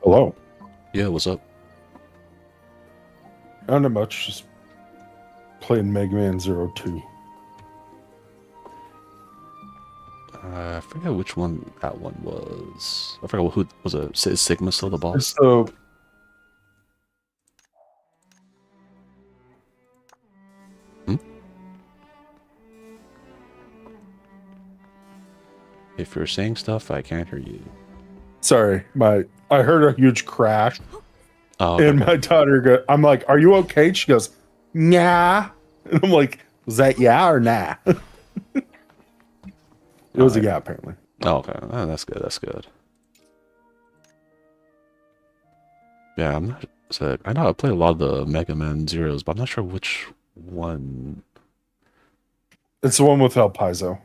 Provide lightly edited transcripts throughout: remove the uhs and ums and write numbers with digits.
Hello. Yeah, what's up? Not much. Just playing Mega Man Zero Two. I forget which one that one was. I forgot who was it. Is Sigma still the boss? So, Hmm? If you're saying stuff, I can't hear you. sorry, I heard a huge crash, Oh, okay, and okay. my daughter I'm like, "Are you okay?" She goes, "Nah," and I'm like, "Was that yeah or nah?" It Oh, was a yeah. yeah, apparently. Oh, okay. Oh, that's good. That's good. Yeah, I'm not. So I know I played a lot of the Mega Man Zeros, but I'm not sure which one. It's the one with El Paizo.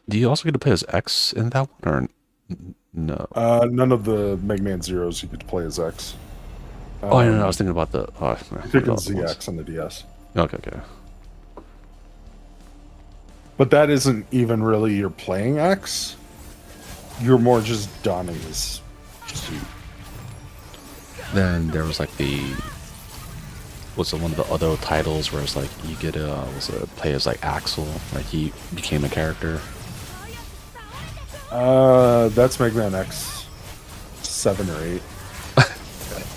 Do you also get to play as X in that one, or no? None of the Mega Man Zeros you get to play as X. Oh, no, I was Um, thinking about the. Oh, I you're forgot the thinking other ones. ZX on the DS, Okay, okay. but that isn't even really you're playing X. You're more just donning his suit. Then there was like the was it one of the other titles where it's like you get was a play as like Axel, like he became a character. That's Mega Man X 7 or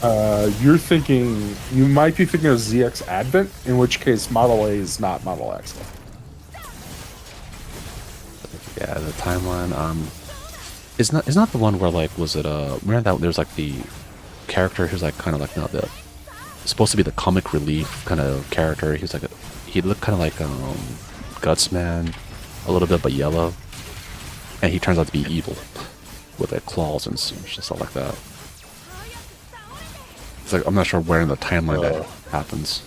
8. You might be thinking of ZX Advent, in which case Model A is not Model X. Yeah, the timeline. It's not the one where like was it remember that there's like the character who's like kind of like not the supposed to be the comic relief kind of character. He looked kind of like Guts Man a little bit, but yellow, and he turns out to be evil with like claws and stuff like that. It's like I'm not sure where in the timeline that Uh, happens.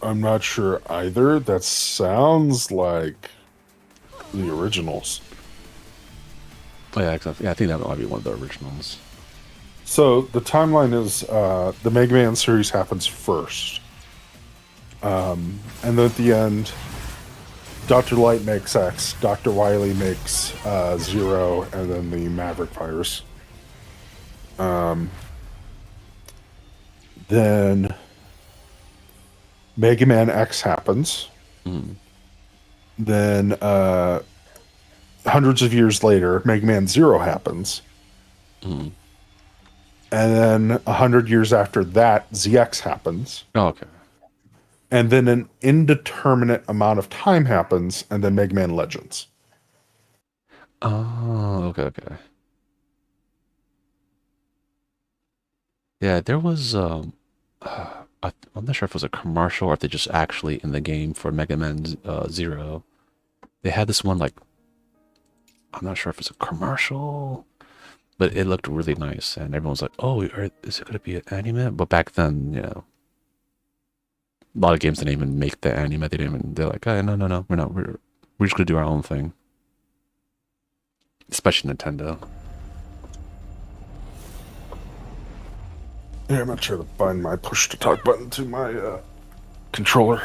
I'm not sure either. That sounds like the originals. Oh, yeah, exactly. Yeah, I think that might be one of the originals. So the timeline is the Mega Man series happens first, and then at the end, Dr. Light makes X, Dr. Wily makes Zero, and then the Maverick virus. Then Mega Man X happens. Mm, Then hundreds of years later, Mega Man Zero happens. mm. And then 100 years after that, ZX happens. Oh, okay. And then an indeterminate amount of time happens, and then Mega Man Legends. Oh, okay, okay. Yeah, there was I'm not sure if it was a commercial or if they just actually in the game for Mega Man Zero. They had this one like I'm not sure if it's a commercial, but it looked really nice, and everyone's like, "Oh, is it gonna be an anime?" But back then, a lot of games didn't even make the anime. They didn't even. They're like, "Oh, no, no, no, we're not. We're just gonna do our own thing." Especially Nintendo. Yeah, I'm not sure to find my push to talk button to my controller.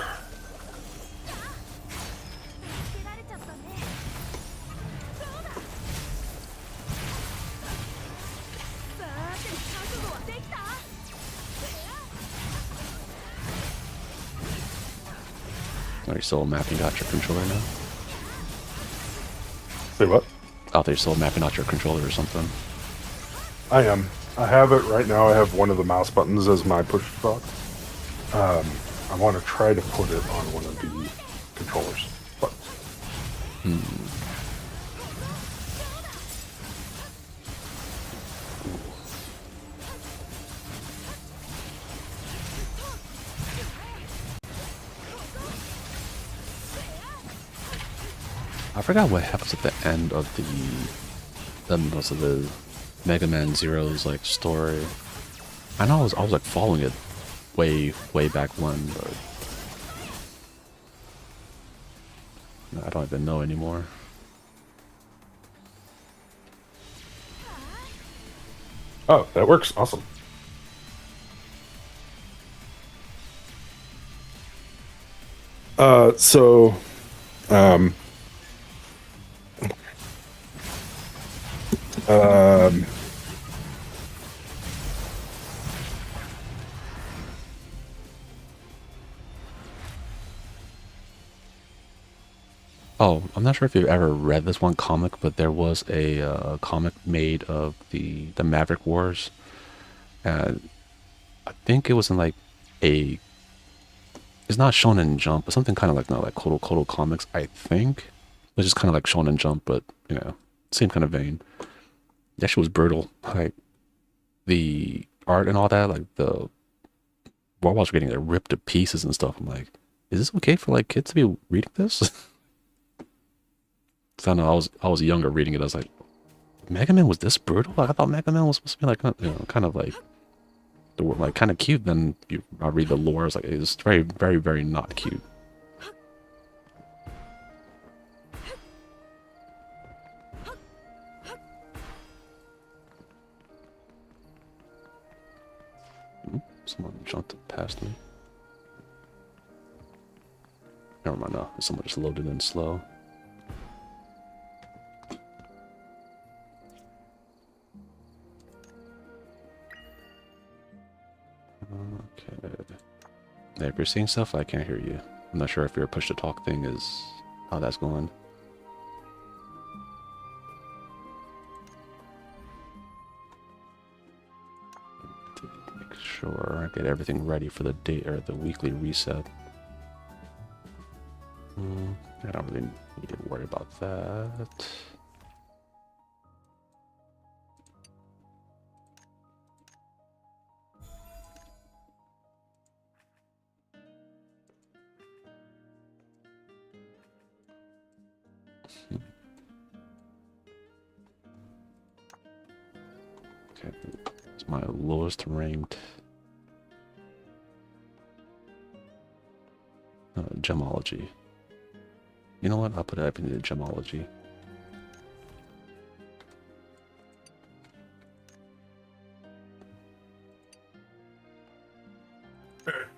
Are you still mapping out your controller now? Say what? Oh, they're still mapping out your controller or something. I am. I have it right now. I have one of the mouse buttons as my push to talk. I want to try to put it on one of the controllers. But Hmm. I forgot what happens at the end of the Mega Man Zero's like story. I know I was like following it way back when, but I don't even know anymore. oh, that works. Awesome. So, um, Um, Oh, I'm not sure if you've ever read this one comic, but there was a comic made of the Maverick Wars, and I think it was in like a. It's not Shonen Jump, but something kind of like not like Koto Comics, I think. It's just kind of like Shonen Jump, but you know, same kind of vein. That shit was brutal. Like the art and all that, like the robots were getting like, ripped to pieces and stuff. I'm like, is this okay for like kids to be reading this? Cause I know I was younger reading it. I was like, Mega Man was this brutal? Like, I thought Mega Man was supposed to be like you know kind of like the like kind of cute. Then I read the lore. I was like, it's very very very not cute. Someone jumped past me. Never mind. No, someone just loaded in slow. Okay. Yeah, if you're seeing stuff, I can't hear you. I'm not sure if your push to talk thing is how that's going. Make sure I get everything ready for the day or the weekly reset. I don't really need to worry about that. Okay, it's my lowest ranked gemology. You know what? I'll put it up into the gemology.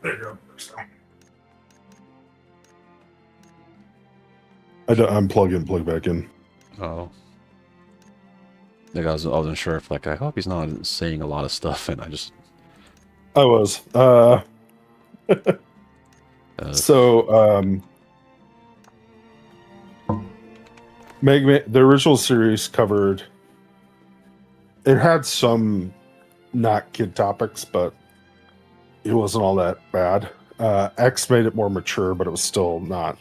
there you go. Unplug and plug back in. Oh. Like I wasn't sure if like I hope he's not saying a lot of stuff and I just I was. So Mega Man, the original series covered. It had some not kid topics, but it wasn't all that bad. X made it more mature, but it was still not,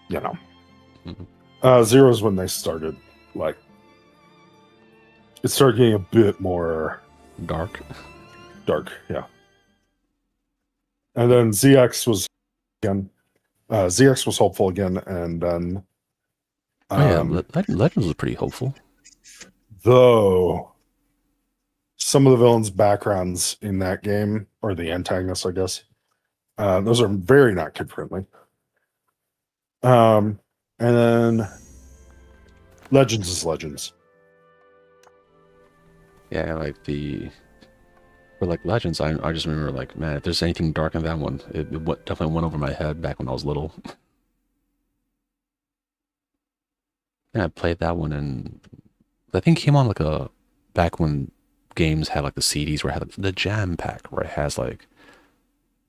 you know. Zero is when they started, like, it started getting a bit more dark. Yeah. And then ZX was again, ZX was hopeful again, and then Legends was pretty hopeful. Though some of the villains' backgrounds in that game, or the antagonists, I guess, those are very not kid friendly. And then Legends is Legends. Yeah, like for like Legends, I just remember like, man, if there's anything dark in that one, it definitely went over my head back when I was little. And I played that one, and I think it came on like back when games had like the CDs where it had like, the jam pack where it has like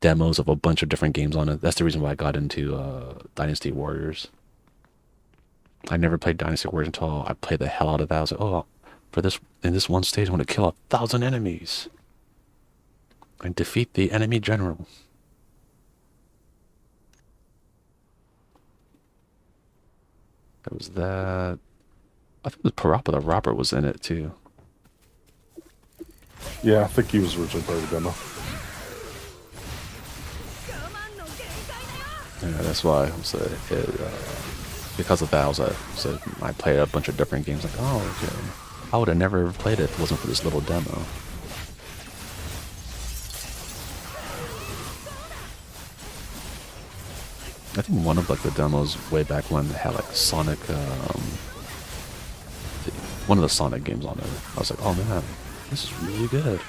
demos of a bunch of different games on it. That's the reason why I got into Dynasty Warriors. I never played Dynasty Warriors until I played the hell out of that. I was like, oh, in this one stage, I want to kill 1,000 enemies and defeat the enemy general. There was that. I think it was Parappa the Robber was in it too. Yeah, I think he was originally part of the demo. Yeah, that's why I was because of that. I played a bunch of different games. Like, oh, okay. I would have never played it if it wasn't for this little demo. I think one of like the demos way back when they had like Sonic, one of the Sonic games on it. I was like, oh man, this is really good.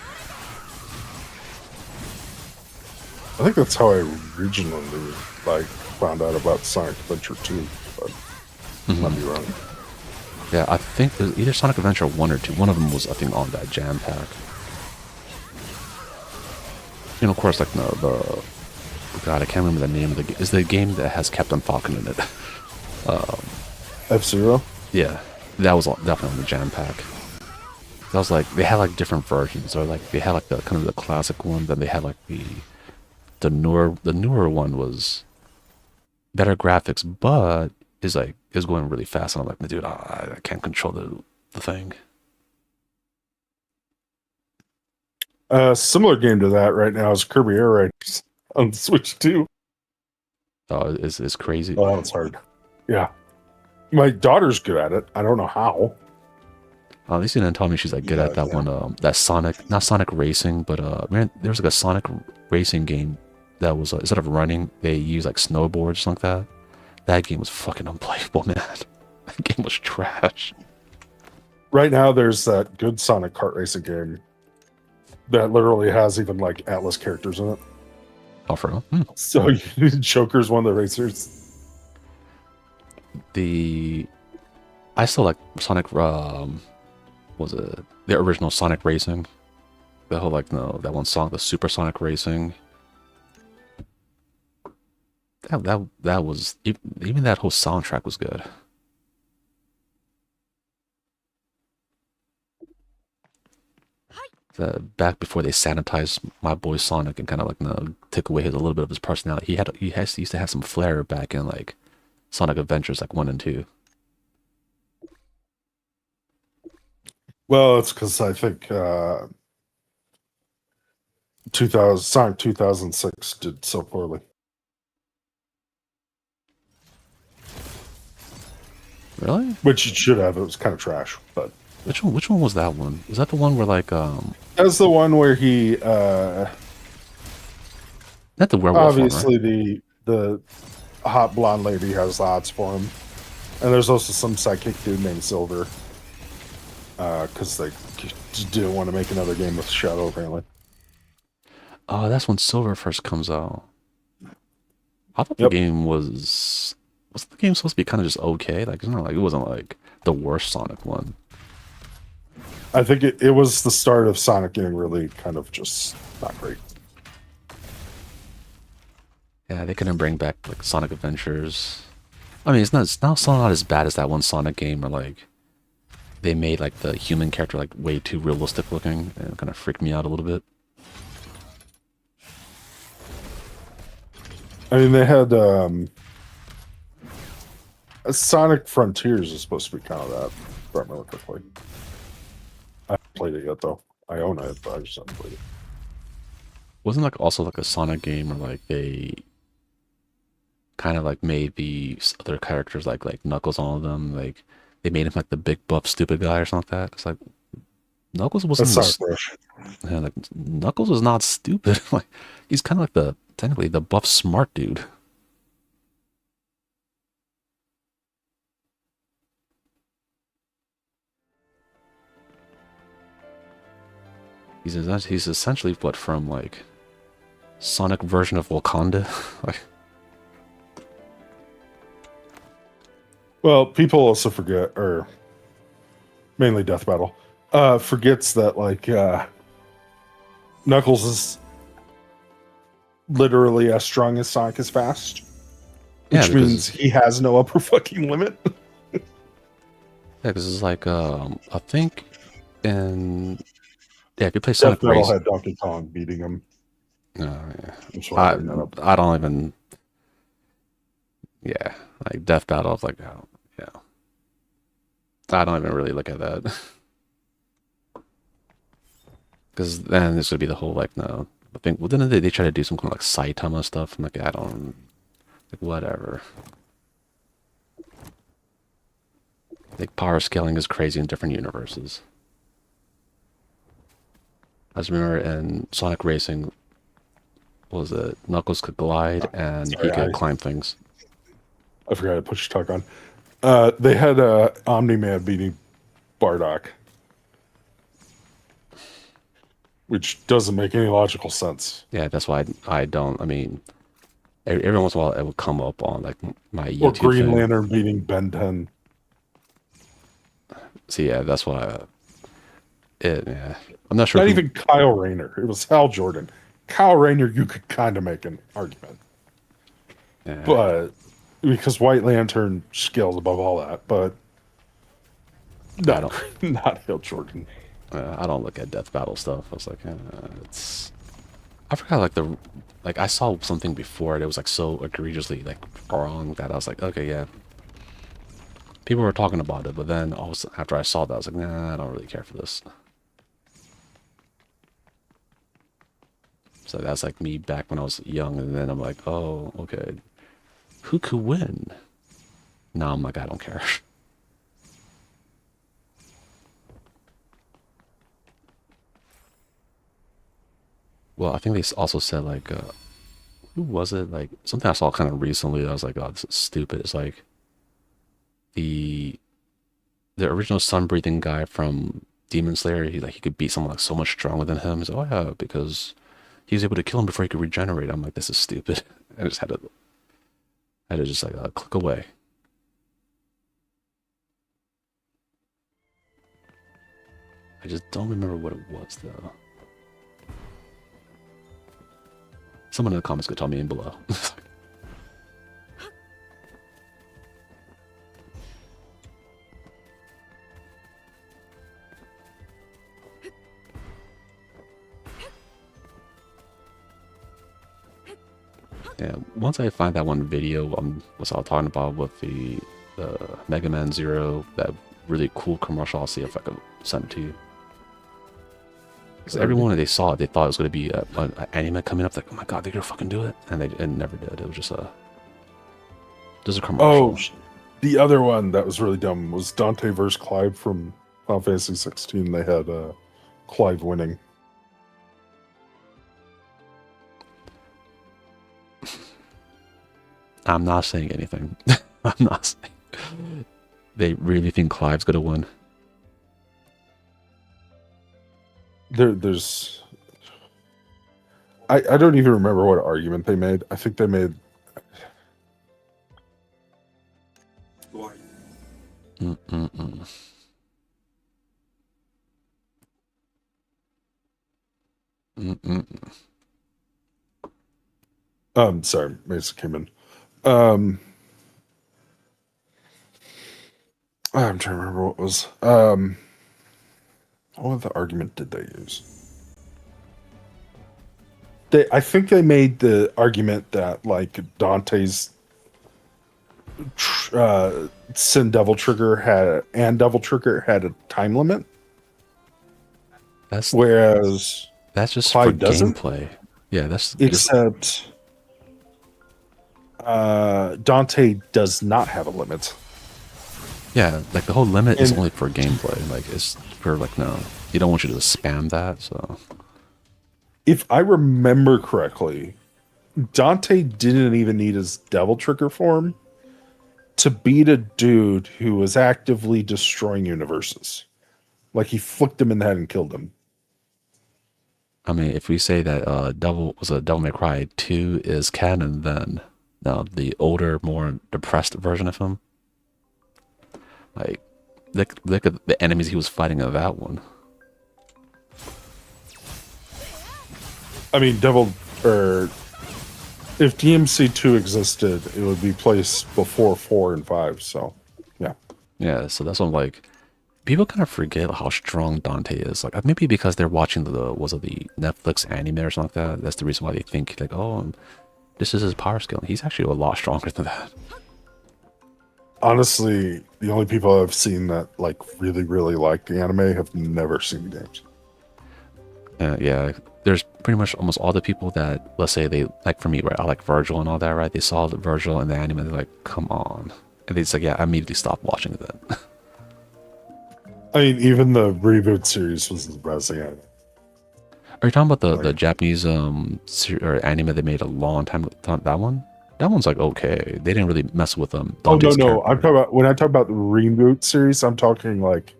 I think that's how I originally like found out about Sonic Adventure 2, but I might be wrong. Yeah, I think it was either Sonic Adventure 1 or 2. One of them was, I think, on that jam pack. You know, of course, like, no, the... God, I can't remember the name of the game. It's the game that has Captain Falcon in it. F-Zero. Yeah, that was definitely on the jam pack. That was like, they had like different versions, or like, they had like the kind of the classic one, then they had like the newer one was better graphics, but is going really fast. And I'm like, dude, I can't control the thing. A similar game to that right now is Kirby Air Ride on the Switch 2. It's crazy. Oh, that one's hard. Yeah. My daughter's good at it. I don't know how. At least you didn't tell me she's like good Yeah, at that yeah. one. That Sonic, not Sonic Racing, but man, there was like a Sonic racing game that was instead of running, they used like snowboards, something like that. That game was fucking unplayable, man. That game was trash. Right now, there's that good Sonic kart racing game that literally has even like Atlas characters in it. Oh, for real? So Joker's one of the racers. I still like Sonic. Was it the original Sonic Racing? The whole like no, that one song, the Super Sonic Racing. That was even that whole soundtrack was good. Back before they sanitized my boy Sonic and kind of like took away a little bit of his personality. He used to have some flair back in like Sonic Adventures like 1 and 2. Well, it's because I think 2000 Sonic 2006 did so poorly, Really? which it should have. It was kind of trash, but Which one was that one? Was that the one where like that's the one where he not the werewolf one, right? obviously the hot blonde lady has lots for him, and there's also some psychic dude named Silver because they just didn't want to make another game with Shadow apparently. Oh, that's when Silver first comes out. I thought the Yep. game was the game supposed to be kind of just okay? Like it's not like it wasn't like the worst Sonic one. I think it was the start of Sonic getting really kind of just not great. Yeah, they couldn't bring back like Sonic Adventures. I mean, it's not as bad as that one Sonic game where like they made like the human character like way too realistic looking and it kind of freaked me out a little bit. I mean, they had Sonic Frontiers is supposed to be kind of that, if I remember correctly. I haven't played it yet, though. I own it, but I just haven't played it. Wasn't like also like a Sonic game where like they kind of like made the other characters like Knuckles, all of them like they made him like the big buff stupid guy or something like that. It's like Knuckles That's wasn't Sonic this, Rush. yeah, like Knuckles was not stupid. Like he's kind of like the technically the buff smart dude. He's essentially what from like Sonic version of Wakanda. Like Well, people also forget, or mainly Death Battle, forgets that like Knuckles is literally as strong as Sonic is fast, yeah, which means he has no upper fucking limit. because it's like I think in yeah, if you play Death Sonic Battle Race, had Donkey Kong beating him. yeah. That's why I bring that up. I don't even yeah like Death Battle. I was like oh, yeah, I don't even really look at that because then this would be the whole like no. I think well then they try to do some kind of like Saitama stuff. I'm like I don't like whatever. Like power scaling is crazy in different universes. I just remember in Sonic Racing, what was it? Knuckles could glide and he Sorry, could climb things. I forgot to put your talk on. They had Omni Man beating Bardock, which doesn't make any logical sense. Yeah, that's why I don't. I mean, every once in a while it would come up on like my Or YouTube Green thing. Lantern beating Ben 10. See, yeah, that's why. Yeah, I'm not sure Not who. even Kyle Rayner. It was Hal Jordan. Kyle Rayner, you could kind of make an argument, Yeah, but because White Lantern scales above all that, but I not don't. not Hal Jordan. I don't look at death battle stuff. I was like, it's. I forgot like like I saw something before that was like so egregiously like wrong that I was like, okay, yeah. People were talking about it, but then also after I saw that, I was like, nah, I don't really care for this. So that's like me back when I was young, and then I'm like, oh, okay, who could win? Now I'm like, I don't care. Well, I think they also said like, who was it? Like something I saw kind of recently. I was like, oh, this is stupid. It's like the the original sun breathing guy from Demon Slayer. He could beat someone like so much stronger than him. He's like, oh yeah, because he was able to kill him before he could regenerate. I'm like, this is stupid. I just had to just like click away. I just don't remember what it was though. Someone in the comments could tell me in below. Yeah, once I find that one video, was I talking about with the Mega Man Zero, that really cool commercial. I'll see if I can send it to you. Because everyone that they saw it, they thought it was going to be an anime coming up. Like, oh my god, they're gonna fucking do it, and it never did. It was just a Oh, commercial. the other one that was really dumb was Dante versus Clive from Final Fantasy 16. They had Clive winning. I'm not saying anything. I'm not saying. They really think Clive's gonna win. There's I don't even remember what argument they made. I think they made Mm-mm-mm. Mm-mm. sorry, Mason came in. Um I'm trying to remember what the argument did they use? I think they made the argument that like Dante's Sin Devil Trigger had a time limit, That's whereas that's just for Clive doesn't. gameplay. Yeah, that's just Except Dante does not have a limit. yeah. Like the whole limit is And only for gameplay. Like it's for like no, you don't want you to spam that. So if I remember correctly, Dante didn't even need his Devil Trigger form to beat a dude who was actively destroying universes. Like he flicked him in the head and killed him. I mean, if we say that Devil May Cry 2 is canon, then no, the older, more depressed version of him, like look at the enemies he was fighting in that one. I mean, Devil or if DMC2 existed, it would be placed before 4 and 5. So, yeah. Yeah, so that's what I'm like. People kind of forget how strong Dante is. Like maybe because they're watching the Netflix anime or something like that. That's the reason why they think like, oh, this is his power skill. He's actually a lot stronger than that. Honestly, the only people I've seen that like really, really like the anime have never seen the games. Yeah, there's pretty much almost all the people that, let's say they, like for me, right, I like Virgil and all that, right? They saw the Virgil in the anime, they're like, come on. And they just like, yeah, I immediately stopped watching it then. I mean, even the reboot series was the best anime. Are you talking about the Like, Japanese or anime they made a long time? That one? That one's like okay. They didn't really mess with oh no, Dante's no, I'm character. talking about when I talk about the reboot series, I'm talking like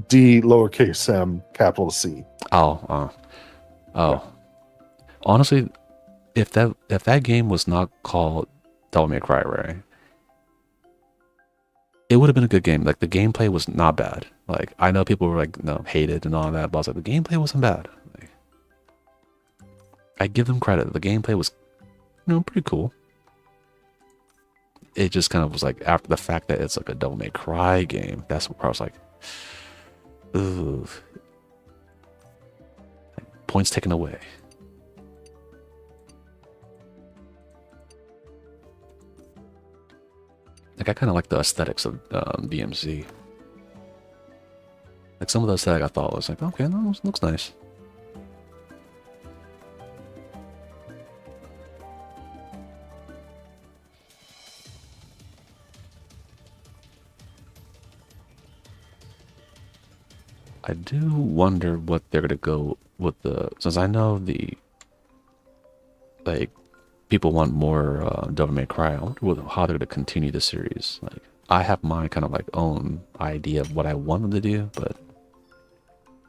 D lowercase m capital C. Oh, Yeah. oh. Honestly, if that game was not called Devil May Cry, right? it would have been a good game. Like the gameplay was not bad. Like I know people were like, no, hated and all that, but I was like, the gameplay wasn't bad. Like, I give them credit. The gameplay was, pretty cool. It just kind of was like after the fact that it's like a Devil May Cry game. That's where I was like, ooh, points taken away. Like I kind of like the aesthetics of DMC. Like some of the aesthetic I thought was like, okay, that looks nice. I do wonder what they're gonna go with since I know like people want more Devil May Cry. I wonder how they're gonna continue the series. Like I have my kind of like own idea of what I want them to do, but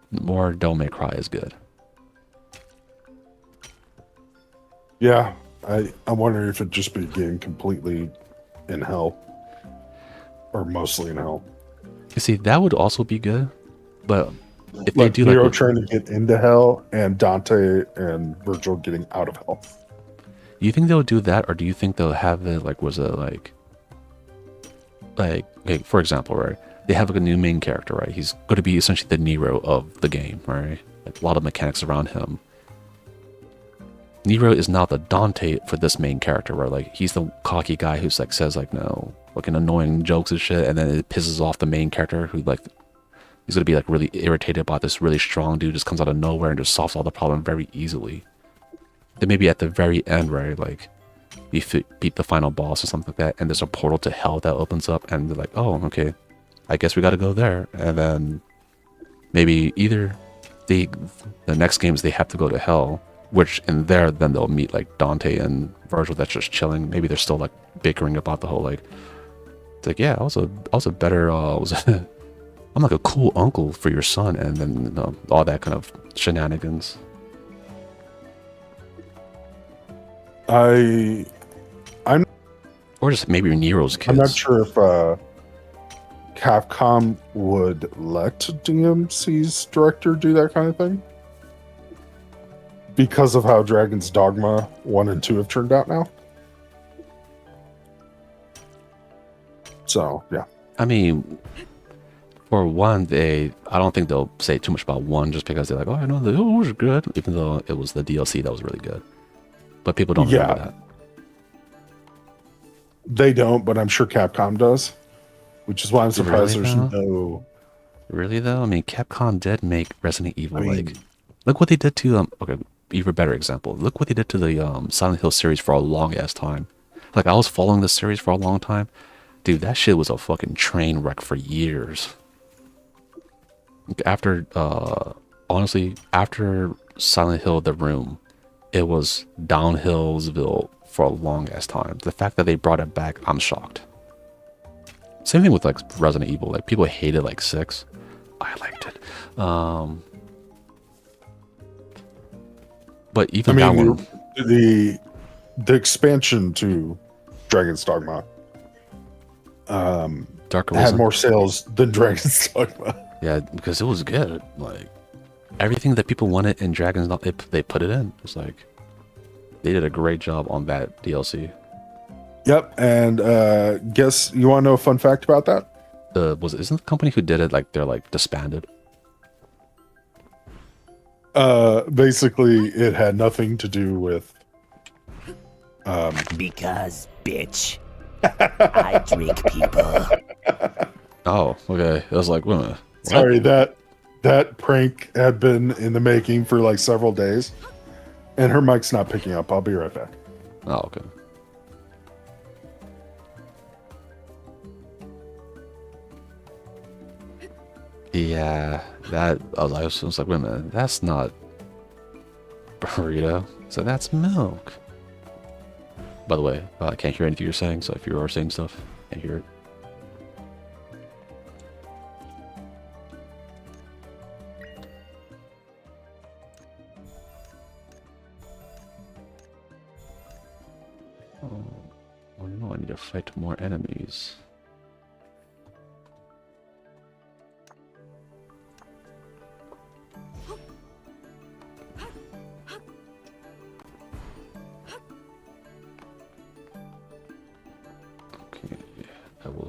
more Devil May Cry is good. Yeah, I wonder if it'd just be a game completely in hell, or mostly in hell. You see, that would also be good, but if they Like do Nero like trying to get into hell and Dante and Virgil getting out of hell. do you think they'll do that, or do you think they'll have it like was it like okay, for example, right? They have like a new main character, right? He's going to be essentially the Nero of the game, right? Like a lot of mechanics around him. Nero is now the Dante for this main character, right? Like he's the cocky guy who's like says like no fucking annoying jokes and shit, and then it pisses off the main character who like he's gonna be like really irritated about this really strong dude just comes out of nowhere and just solves all the problem very easily. Then maybe at the very end, right? Like you beat the final boss or something like that, and there's a portal to hell that opens up, and they're like, oh, okay, I guess we got to go there, and then maybe either the next games they have to go to hell, which in there then they'll meet like Dante and Virgil that's just chilling. Maybe they're still like bickering about the whole like it's like yeah, I was a better I'm like a cool uncle for your son, and then all that kind of shenanigans. I'm Or just maybe Nero's kids. I'm not sure if Capcom would let DMC's director do that kind of thing because of how Dragon's Dogma 1 and 2 have turned out now. So, yeah. I mean, for one, I don't think they'll say too much about one just because they're like, oh, I know it was good, even though it was the DLC that was really good. But people don't remember that. They don't, but I'm sure Capcom does, which is why I'm surprised Really, there's though? no. Really though, I mean, Capcom did make Resident Evil. Like, look what they did to okay, even better example. Look what they did to the Silent Hill series for a long ass time. Like, I was following the series for a long time, dude. That shit was a fucking train wreck for years. After, honestly, after Silent Hill: The Room, it was downhillsville for a long ass time. The fact that they brought it back, I'm shocked. Same thing with like Resident Evil. Like people hated like 6. I liked it. But even that one, the expansion to Dragon's Dogma Darker had more sales than Dragon's Dogma. Yeah, because it was good. Like everything that people wanted in Dragon's Dogma, they put it in. It's like they did a great job on that DLC. Yep, and guess you want to know a fun fact about that? Isn't the company who did it like they're like disbanded? Basically, it had nothing to do with. Because, bitch, I drink people. Oh, okay. I was like, wait a minute. What? Sorry, that prank had been in the making for like several days, and her mic's not picking up. I'll be right back. Oh, okay. Yeah, that I was like, wait a minute, that's not burrito. So that's milk. By the way, I can't hear anything you're saying. So if you are saying stuff, I can't hear it. Oh no, I need to fight more enemies.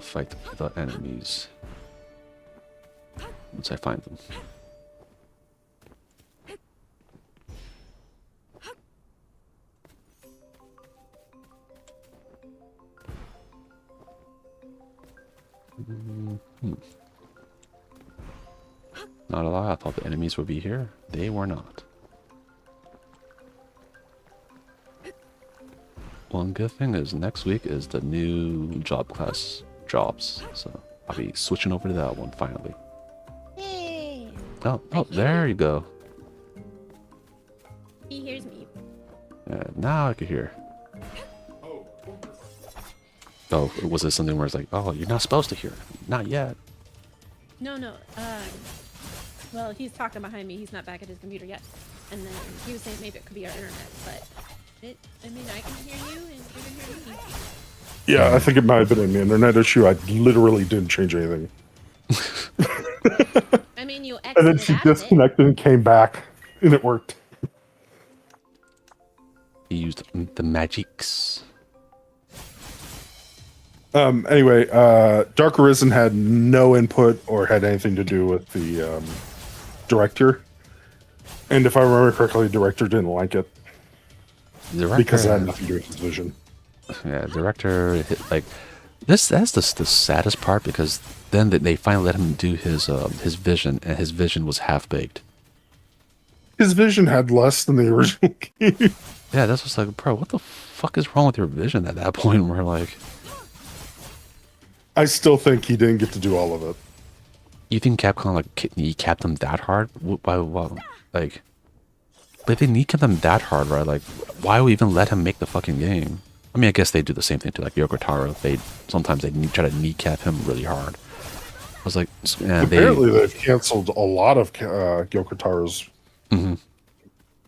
fight the enemies once I find them. Not a lie, I thought the enemies would be here. They were not. One good thing is next week is the new job class drops, so I'll be switching over to that one finally. Hey. Oh, there you go. He hears me. Now I can hear. Oh, was it something where it's like, oh, you're not supposed to hear? Not yet. No. Well, he's talking behind me. He's not back at his computer yet. And then he was saying maybe it could be our internet, but I mean, I can hear you and you can hear me. Yeah, I think it might have been an internet issue. I literally didn't change anything. I mean, you And then exited she out of it. disconnected and came back, and it worked. He used the magics. Anyway, Dark Arisen had no input or had anything to do with the director. And if I remember correctly, the director didn't like it because it had nothing to do with his vision. Yeah, director hit, like this. That's the saddest part because then they finally let him do his vision, and his vision was half baked. His vision had less than the original game. Yeah, that's just like, bro, what the fuck is wrong with your vision at that point? Where like, I still think he didn't get to do all of it. you think Capcom like he capped them that hard? Why, like, but if they kneecap them that hard, right? Like, why would even let him make the fucking game? I mean, I guess they do the same thing to like Yoko Taro. Sometimes they try to kneecap him really hard. I was like, Apparently they've canceled a lot of Yoko Taro's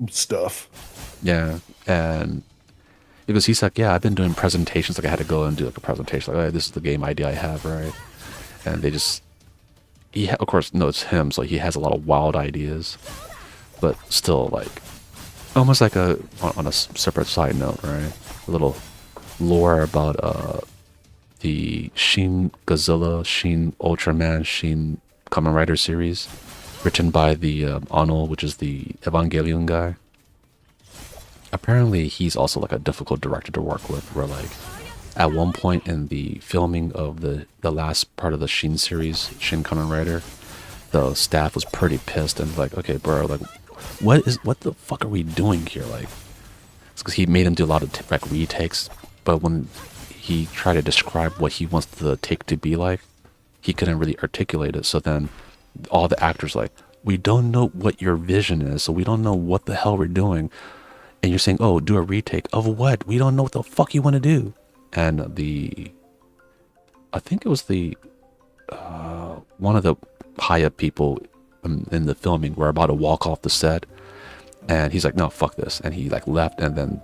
stuff. Yeah, and because he's like, yeah, I've been doing presentations. Like I had to go and do like a presentation. Like, oh, this is the game idea I have, right? And they just, of course, no, it's him, so he has a lot of wild ideas, but still, like, almost like on a separate side note, right? A little lore about the Shin Godzilla, Shin Ultraman, Shin Kamen Rider series, written by the Ono, which is the Evangelion guy. Apparently, he's also like a difficult director to work with. Where like, at one point in the filming of the last part of the Shin series, Shin Kamen Rider, the staff was pretty pissed and like, okay, bro, like, what the fuck are we doing here? Like, it's because he made him do a lot of like retakes, but when he tried to describe what he wants the take to be like, he couldn't really articulate it. So then, all the actors like, we don't know what your vision is, so we don't know what the hell we're doing. And you're saying, oh, do a retake of what? We don't know what the fuck you want to do. And I think it was one of the high up people in the filming were about to walk off the set. And he's like, no, fuck this. And he like left, and then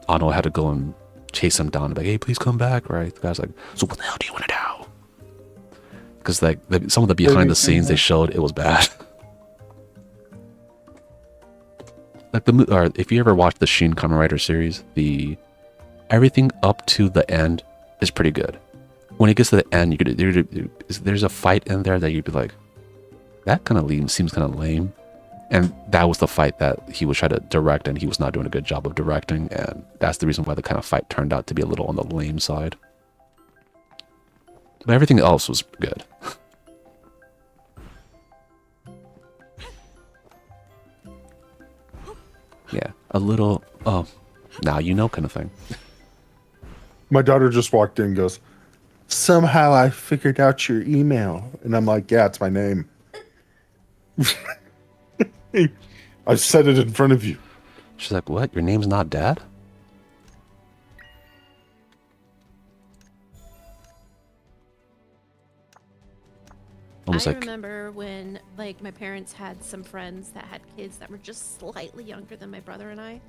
Ano had to go and chase him down and be like, hey, please come back, right? The guy's like, so what the hell do you want to do? Because like some of the behind the scenes they showed, it was bad. Like or if you ever watched the Shin Kamen Rider series, everything up to the end is pretty good. When it gets to the end, there's a fight in there that you'd be like, that kind of seems kind of lame. And that was the fight that he was trying to direct, and he was not doing a good job of directing, and that's the reason why the kind of fight turned out to be a little on the lame side. But everything else was good. Yeah, a little, oh, now you know kind of thing. My daughter just walked in and goes, somehow I figured out your email. And I'm like, yeah, it's my name. I said it in front of you. She's like, what? Your name's not Dad? Almost I like, remember when, like, my parents had some friends that had kids that were just slightly younger than my brother and I.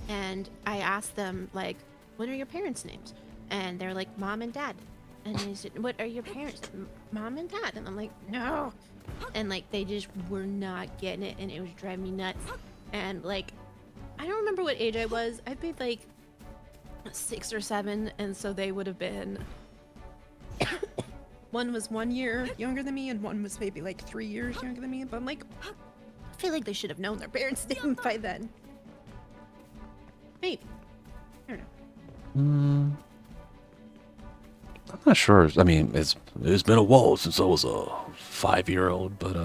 And I asked them, like, what are your parents' names? And they're like, Mom and Dad. And I said, what are your parents? Mom and Dad. And I'm like, no. And, like, they just were not getting it, and it was driving me nuts. And, like, I don't remember what age I was. I'd be, like, 6 or 7, and so they would have been one was 1 year younger than me, and one was maybe like 3 years younger than me. But I'm like, I feel like they should have known their parents' name by then. Maybe. I don't know. I'm not sure. I mean, it's been a while since I was a 5-year-old, but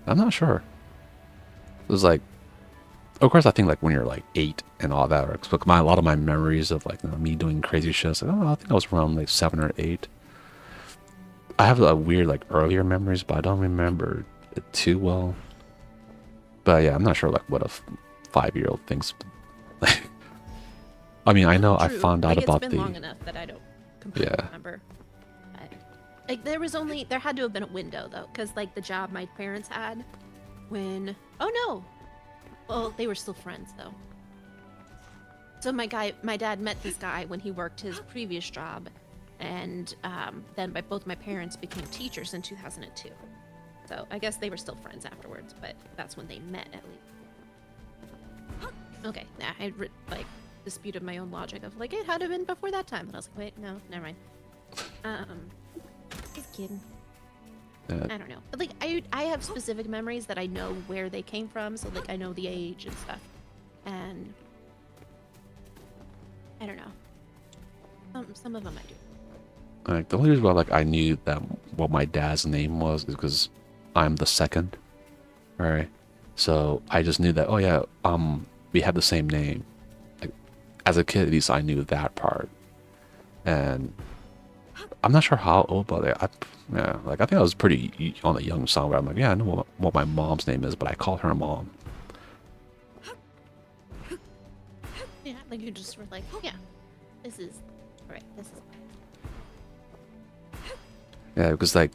I'm not sure. It was like, of course, I think like when you're like 8 and all that. Like a lot of my memories of like me doing crazy shit. Like, I think I was around like 7 or 8. I have a weird like earlier memories, but I don't remember it too well. But yeah, I'm not sure like what a 5-year-old thinks. I mean, I know I True. found out like, about it's been long enough that I don't completely remember. Like there had to have been a window though, because like the job my parents had when well, they were still friends though. So my dad met this guy when he worked his previous job, and then both my parents became teachers in 2002. So I guess they were still friends afterwards, but that's when they met at least. Okay, I disputed my own logic of like it had to have been before that time, but I was like, wait, no, never mind. Just kidding. I don't know, but like I have specific memories that I know where they came from, so like I know the age and stuff, and I don't know. Some of them I do. Like the only reason why like I knew that what my dad's name was is because I'm the second. Alright. So I just knew that, oh yeah, we had the same name. Like as a kid at least I knew that part. And I'm not sure how old, but I think I was pretty on the young side where I'm like, yeah, I know what my mom's name is, but I call her mom. Yeah, like you just were like, yeah, this is this is. Yeah, because like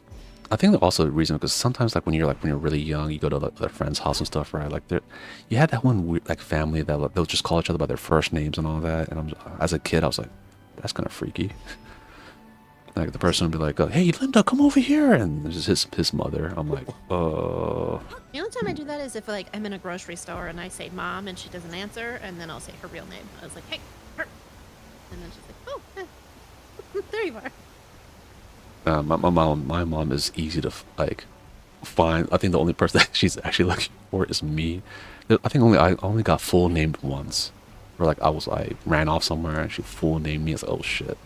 I think that also the reason because sometimes like when you're really young, you go to their friend's house and stuff, right? Like you had that one weird like family that like, they'll just call each other by their first names and all that. And as a kid, I was like, that's kind of freaky. Like the person would be like, "Hey, Linda, come over here," and it's just his mother. I'm like, The only time I do that is if like I'm in a grocery store and I say mom and she doesn't answer, and then I'll say her real name. I was like, hey, her, and then she's like, oh, there you are. my mom is easy to like find. I think the only person that she's actually looking for is me. I think I only got full named once, where like I ran off somewhere and she full named me. I was like, oh shit.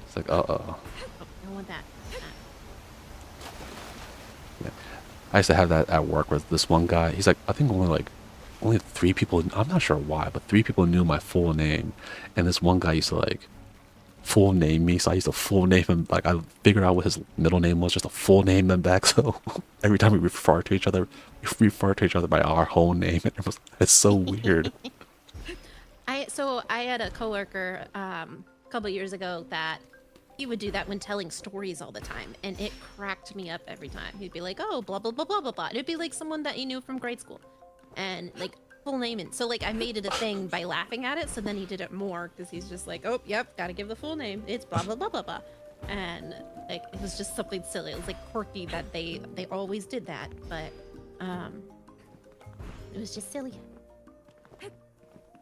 It's like, Oh, I want that. Yeah. I used to have that at work with this one guy. He's like, I think only 3 people, I'm not sure why, but 3 people knew my full name. And this one guy used to like full name me, so I used to full name him. Like I figured out what his middle name was, just a full name and back. So every time we refer to each other by our whole name. It's so weird. I had a coworker a couple years ago that he would do that when telling stories all the time, and it cracked me up every time. He'd be like, oh, blah blah blah blah blah blah. It'd be like someone that he knew from grade school, and like full name. And so like I made it a thing by laughing at it, so then he did it more because he's just like, oh yep, gotta give the full name, it's blah blah blah blah blah. And like it was just something silly. It was like quirky that they always did that, but it was just silly. It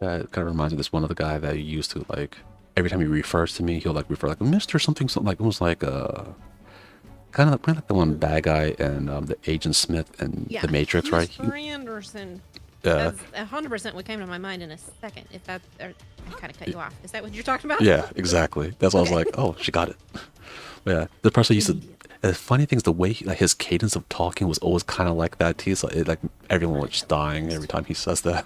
kind of reminds me of this one other guy that used to like every time he refers to me, he'll like refer like Mr. something like almost like kind of like the one bad guy and the Agent Smith and the Matrix, right? Mr. Anderson. Yeah. That's 100% what came to my mind in a second. If that, I kind of cut you off. Is that what you're talking about? Yeah, exactly. That's why I was like, oh, she got it. Yeah, the person used to. The funny thing is the way like his cadence of talking was always kind of like that too. So it like everyone was just dying every time he says that.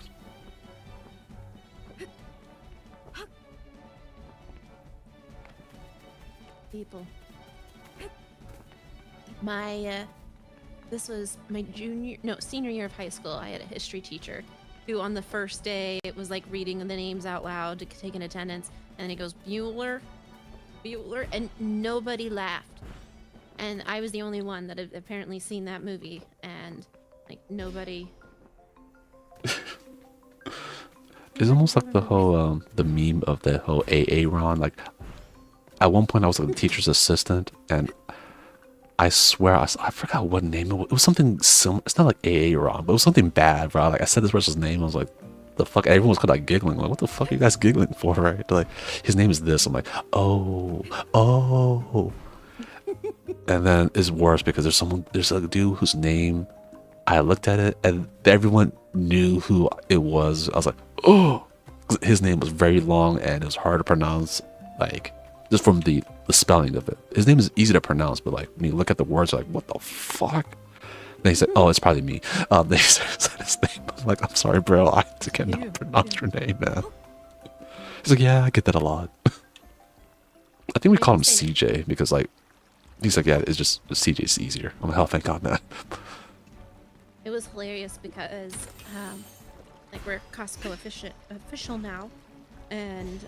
People. This was my senior year of high school. I had a history teacher who on the first day it was like reading the names out loud to take in attendance, and then he goes Bueller, and nobody laughed, and I was the only one that had apparently seen that movie, and like nobody. It's almost like the whole the meme of the whole AA Ron. Like at one point I was a teacher's assistant, and I swear I forgot what name it was. It was something similar. It's not like AA Ron, but it was something bad, bro. Like I said this person's name, I was like, the fuck? Everyone was kind of like giggling. Like, what the fuck are you guys giggling for, right? They're like, his name is this. I'm like, oh. And then it's worse because there's a dude whose name, I looked at it and everyone knew who it was. I was like, oh. His name was very long and it was hard to pronounce, like, just from the spelling of it. His name is easy to pronounce, but like, when you look at the words, you're like, what the fuck? They said, "Oh, it's probably me." They said his name. I'm like, "I'm sorry, bro. I cannot pronounce your name, man." He's like, "Yeah, I get that a lot." I think we call him CJ because, like, he's like, "Yeah, it's just CJ's easier." I'm like, "Oh, thank God, man." It was hilarious because, like, we're Costco official now, and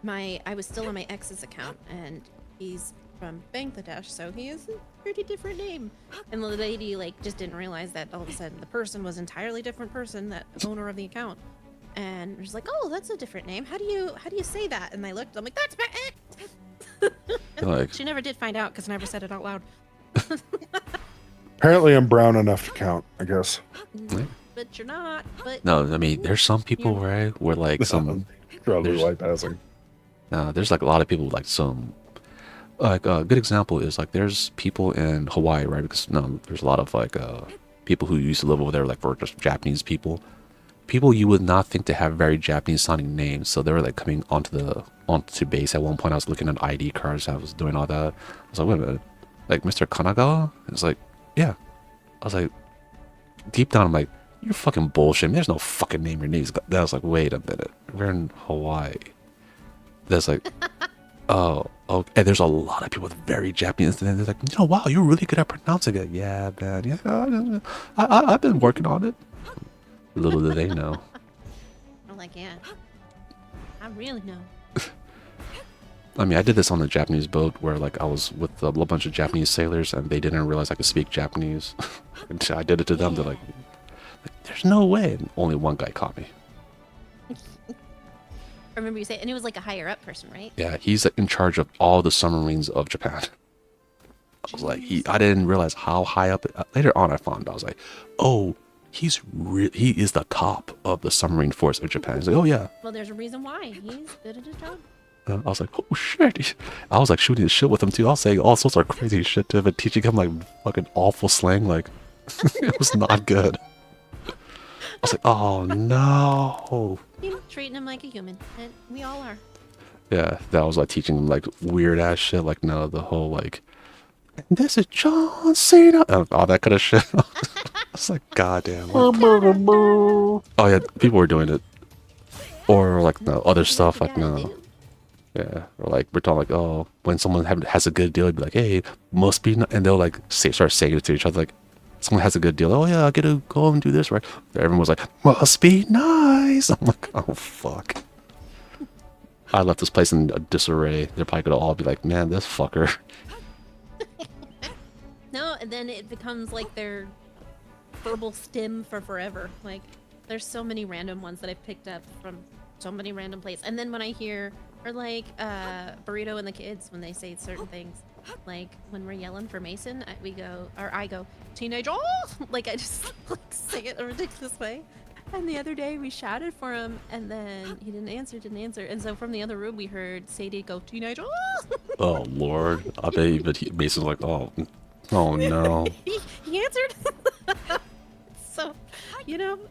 I was still on my ex's account, and he's from Bangladesh, so he has a pretty different name. And the lady, like, just didn't realize that all of a sudden the person was entirely different person, that owner of the account. And she's like, "Oh, that's a different name. How do you say that?" And I looked, I'm like, "That's my ex." Like, She never did find out because I never said it out loud. Apparently, I'm brown enough to count, I guess. But you're not. But no, I mean, there's some people, right, where like some, Probably there's- white passing. there's like a lot of people like some. Like a good example is like there's people in Hawaii, right? Because there's a lot of like people who used to live over there, like for just Japanese people you would not think to have very Japanese sounding names. So they were like coming onto base. At one point I was looking at ID cards, I was doing all that. I was like, wait a minute, like Mr. Kanagawa? It's like, yeah. I was like, deep down I'm like, you're fucking bullshit. There's no fucking name your name's got. Then I was like, wait a minute, we're in Hawaii. That's like oh, and there's a lot of people with very Japanese, and they're like, wow, you're really good at pronouncing it. Yeah, man. Yeah, I've been working on it. Little do they know. I'm like, yeah, I really know. I mean, I did this on the Japanese boat where like I was with a bunch of Japanese sailors, and they didn't realize I could speak Japanese. And I did it to them. They're like, there's no way. And only one guy caught me. I remember you saying, and it was like a higher up person, right? Yeah, he's in charge of all the submarines of Japan. I was like, I didn't realize how high up. Later on, I found out. I was like, oh, he is the top of the submarine force of Japan. He's like, oh yeah. Well, there's a reason why. He's good at his job. I was like, oh shit. I was like shooting the shit with him too. I was saying all sorts of crazy shit to him and teaching him like fucking awful slang. Like, it was not good. I was like, oh no. You're treating him like a human, and we all are. Yeah, that was like teaching him like weird ass shit. Like, no, the whole like, this is John Cena, all that kind of shit. I was like, goddamn. Oh yeah, people were doing it, or like no other stuff. Like no, yeah, or like we're talking like, oh, when someone has a good deal, it'd be like, hey, must be, and they'll like start saying it to each other like. Someone has a good deal. Oh yeah, I get to go and do this, right? Everyone was like, must be nice. I'm like, oh fuck. I left this place in a disarray. They're probably gonna all be like, man, this fucker. No, and then it becomes like their verbal stim for forever. Like, there's so many random ones that I've picked up from so many random places. And then when I hear, or like Burrito and the kids, when they say certain things, like when we're yelling for Mason, I go, teenage, oh! Like I just like say it a ridiculous way. And the other day we shouted for him, and then he didn't answer. And so from the other room we heard Sadie go, teenage, oh! Oh Lord, I bet. But Mason's like, oh no. he answered. So,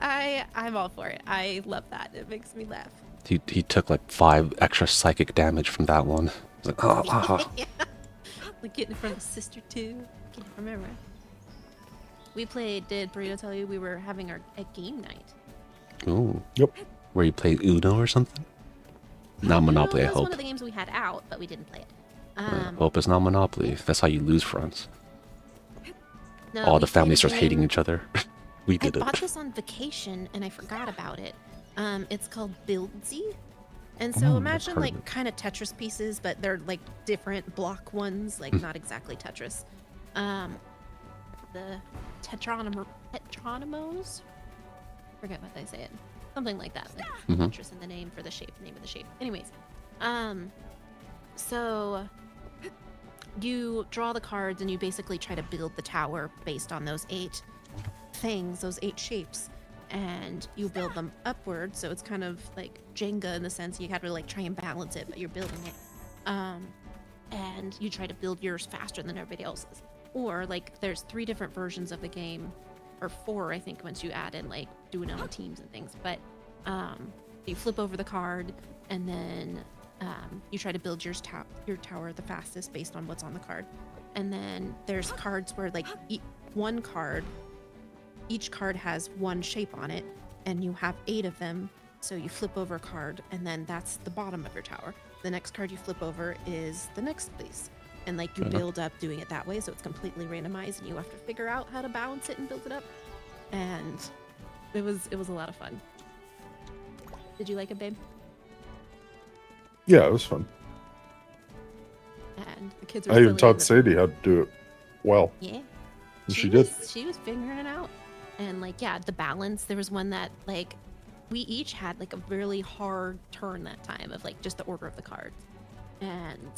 I'm all for it. I love that. It makes me laugh. He took like 5 extra psychic damage from that one. He's like, oh. Yeah. Like getting it from the sister too. Can't remember. We played. Did Burrito tell you we were having a game night? Ooh. Yep. Where you play Uno or something? Not Monopoly, No, I that was hope. one of the games we had out, but we didn't play it. Hope it's not Monopoly. That's how you lose friends. No, All we the played family a starts hating game- each other. We I did bought it. this on vacation and I forgot about it. It's called Buildsy. And Oh, so I've imagine heard of like it. kind of Tetris pieces, but they're like different block ones, like not exactly Tetris. The Tetronymos? Forget what they say it. Something like that. Like Mhm. Tetris in the name for the name of the shape. Anyways, so you draw the cards and you basically try to build the tower based on those 8 things, those 8 shapes. and you build them upward. So it's kind of like Jenga in the sense you have to like try and balance it, but you're building it. And you try to build yours faster than everybody else's. Or like there's 3 different versions of the game, or 4 I think once you add in like doing it on teams and things. But you flip over the card, and then you try to build your tower the fastest based on what's on the card. And then there's cards where like each card has one shape on it, and you have 8 of them. So you flip over a card, and then that's the bottom of your tower. The next card you flip over is the next place. And like you build up doing it that way, so it's completely randomized, and you have to figure out how to balance it and build it up. And it was a lot of fun. Did you like it, babe? Yeah, it was fun. And the kids were I even silly taught and Sadie how to do it well. yeah. And she did. She was figuring it out. And like, yeah, the balance, there was one that like we each had like a really hard turn that time of like just the order of the cards. And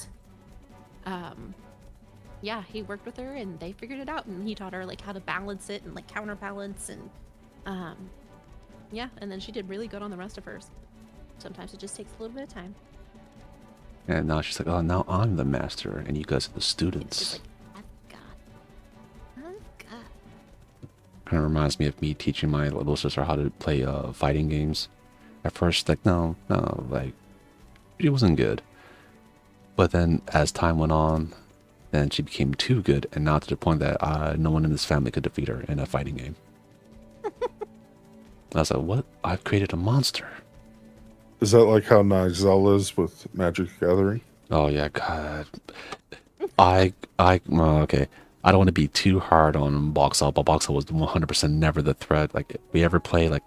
yeah, he worked with her and they figured it out, and he taught her like how to balance it and like counterbalance, and yeah, and then she did really good on the rest of hers. Sometimes it just takes a little bit of time. And now she's like, oh, now I'm the master, and you guys are the It's students. just like, I've got. Kind of reminds me of me teaching my little sister how to play fighting games. At first, like, no, like, it wasn't good. But then as time went on, then she became too good, and now to the point that no one in this family could defeat her in a fighting game. I was like, what? I've created a monster. Is that like how Nigel is with Magic the Gathering? Oh yeah, God. Well, okay. I don't want to be too hard on Boxall, but Boxall was 100% never the threat. Like, if we ever play like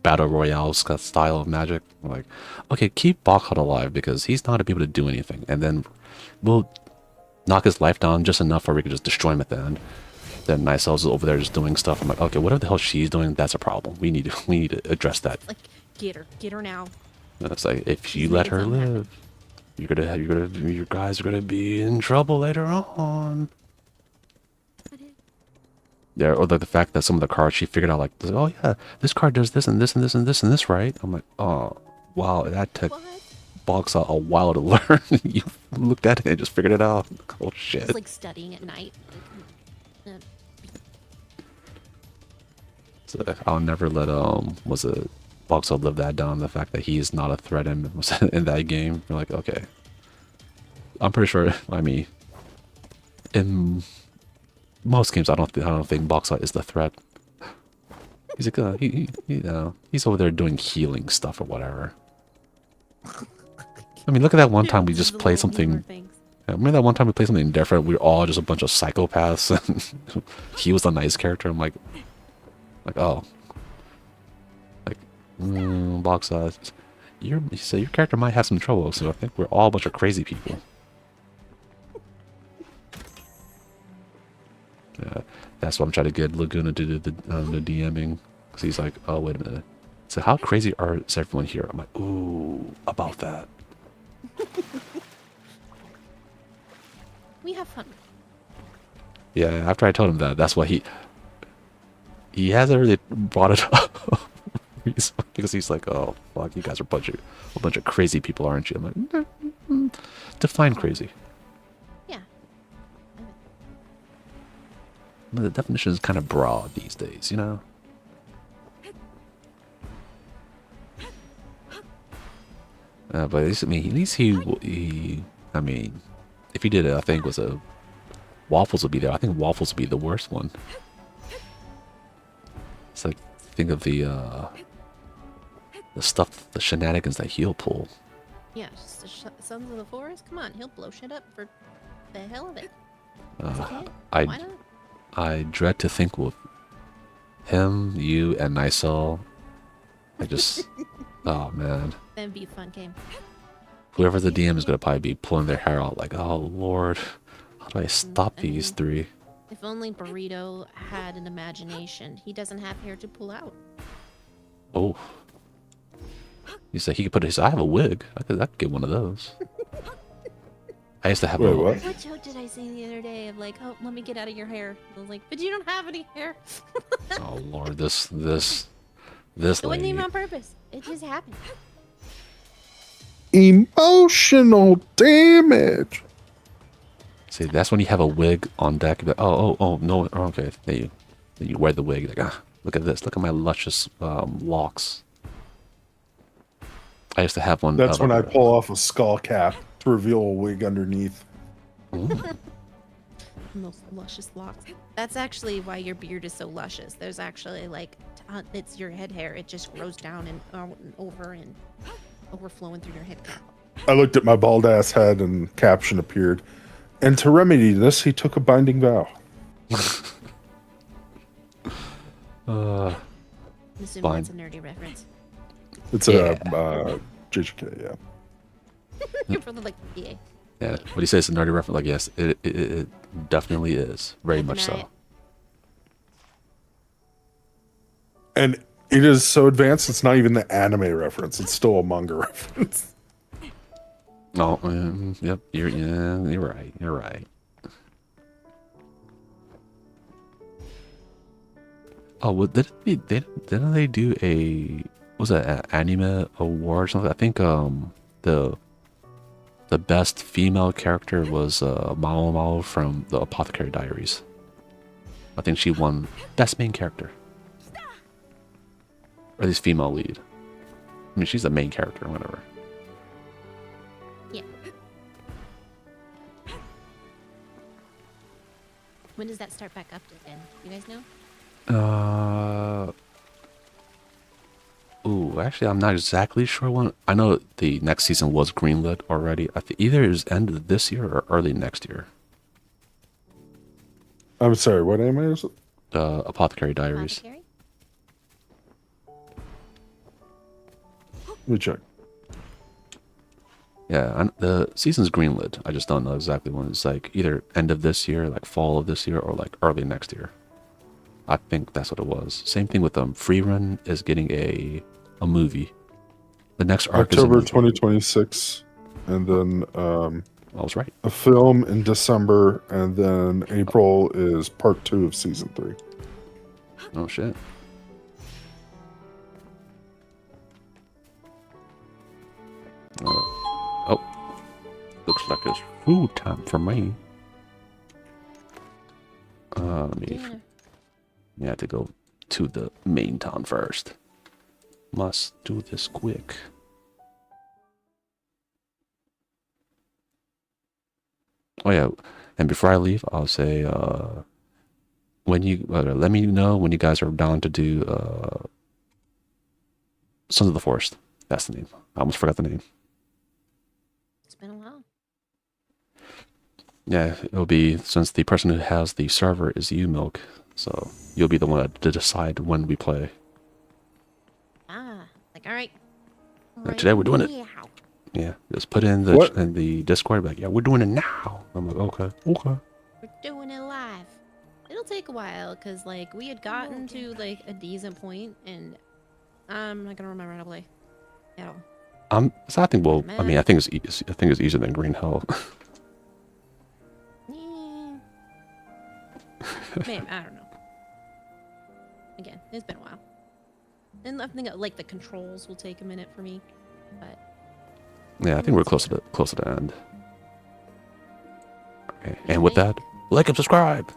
Battle Royale style of Magic, we're like, okay, keep Boxall alive because he's not gonna be able to do anything, and then we'll knock his life down just enough where we can just destroy him at the end. Then Nicel's over there just doing stuff. I'm like, okay, whatever the hell she's doing, that's a problem. We need to address that. Like, get her now. It's like, if you let her live, your guys are gonna be in trouble later on. Yeah, or the fact that some of the cards she figured out, like, oh yeah, this card does this and this and this and this and this, right? I'm like, oh wow, that took Boxall a while to learn. You looked at it and just figured it out. Oh shit. It's like studying at night. So I'll never let Boxall live that down. The fact that he is not a threat in that game. You're like, okay. I'm pretty sure. I mean, in most games, I don't think Boxall is the threat. He's like, he's over there doing healing stuff or whatever. I mean, look at that one time we just played something. Remember that one time we played something different? We were all just a bunch of psychopaths, and he was the nice character. I'm like, oh, like, Boxall, you say your character might have some trouble, so I think we're all a bunch of crazy people. Yeah, that's why I'm trying to get Laguna to do the DMing, because he's like, oh wait a minute, so how crazy is everyone here? I'm like, ooh, about that. We have fun. Yeah, after I told him that, that's why he hasn't really brought it up. Because he's like, oh fuck, you guys are a bunch of crazy people, aren't you? I'm like, define crazy. Yeah. The definition is kind of broad these days, you know? But at least he, I mean, if he did it, I think Waffles would be there. I think Waffles would be the worst one. It's like, think of the stuff, the shenanigans that he'll pull. Yeah, just the Sons of the Forest. Come on, he'll blow shit up for the hell of it. Why not? I dread to think with him, you, and Nicel. I just, oh man. That'd be a fun game. Whoever the DM is gonna probably be pulling their hair out, like, oh lord, how do I stop these three? If only Burrito had an imagination. He doesn't have hair to pull out. Oh. He said he could put his. I have a wig. I could get one of those. I used to have Wait, a. what? What joke did I say the other day of like, oh, let me get out of your hair? I was like, but you don't have any hair. Oh lord, this This It wasn't lady. even on purpose. It just happened. Emotional damage. See, that's when you have a wig on deck. Like, oh, no, okay. Then you wear the wig. Like, look at this. Look at my luscious locks. I used to have one. That's when I pull off a skull cap to reveal a wig underneath. Most luscious locks. That's actually why your beard is so luscious. There's actually like, it's your head hair. It just grows down and out and over and overflowing through your head cap. I looked at my bald ass head and caption appeared. And to remedy this, he took a binding vow. I'm assuming Fine. that's a nerdy reference. It's Yeah. a JJK, yeah. You're probably like, yeah. Yeah, what do you say? It's a nerdy reference. Like, yes, it definitely is. Very much so. And it is so advanced, it's not even the anime reference. It's still a manga reference. Oh, yep. You're right. You're right. Oh, well, didn't they do a was it an anime award or something? I think the best female character was Mao Mao from the Apothecary Diaries. I think she won best main character, or at least female lead. I mean, she's the main character, whatever. Yeah. When does that start back up again? You guys know? Ooh, actually, I'm not exactly sure when. I know the next season was greenlit already. I think either it was end of this year or early next year. I'm sorry, what anime is it? Apothecary Diaries. Apothecary? Let me check. Yeah, the season's greenlit. I just don't know exactly when. It's like either end of this year, like fall of this year, or like early next year. I think that's what it was. Same thing with Free Run is getting a movie. The next arc October is a movie. 2026. And then I was right. a film in December. And then April is part 2 of season 3. Oh shit. Oh, looks like it's food time for me. Let me. Dinner. You have to go to the main town first. Must do this quick. Oh yeah, and before I leave, I'll say when you let me know when you guys are down to do Sons of the Forest. That's the name. I almost forgot the name. It's been a while. Yeah, it'll be since the person who has the server is you, Milk. So you'll be the one to decide when we play. Like, all right. Today we're doing it. now. Yeah, just put in the Discord. Like, yeah, we're doing it now. I'm like, okay. We're doing it live. It'll take a while because, like, we had gotten to like a decent point, and I'm not gonna remember how to play at all. So I think I think it's easy. I think it's easier than Green Hell. Yeah. Maybe, I don't know. Again, it's been a while. And I think like the controls will take a minute for me, but Yeah, I think we're close to the end. Okay, and with that, like and subscribe.